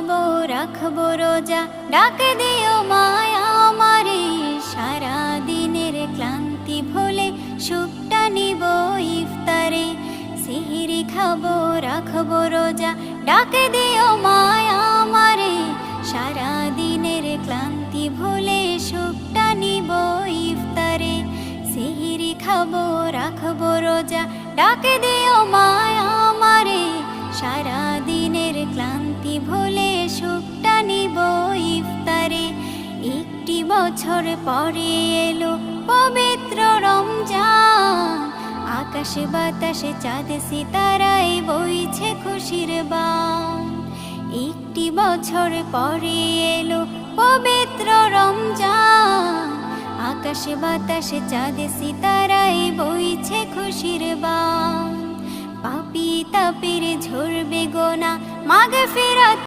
খাবো রাখবো রোজা, ডাকে দিও মায়া আমারে। সারা দিনের ক্লান্তি ভুলে সুখটা নিব ইফতারে। সিহরি খাবো রাখবো রোজা, ডাকে দিও মায়া আমারে। সারা দিনের ক্লান্তি ভুলে সুখটা নিব ইফতারে। সিহরি খাবো রাখবো রোজা, ডাকে দিও মায়া আমারে। সারা দিনের ক্লান্তি ভুলে সুখটা নিব ইফতারে। একটি বছর পরে এলো পবিত্র রমজান, আকাশে বাতাসে চাঁদ সিতারায় বইছে খুশির বান। একটি বছর পরে এলো পবিত্র রমজান, আকাশে বাতাসে চাঁদ সিতারায় বইছে খুশির বান। পাপী তাপির ঝরবে গোনা, মাগফিরাত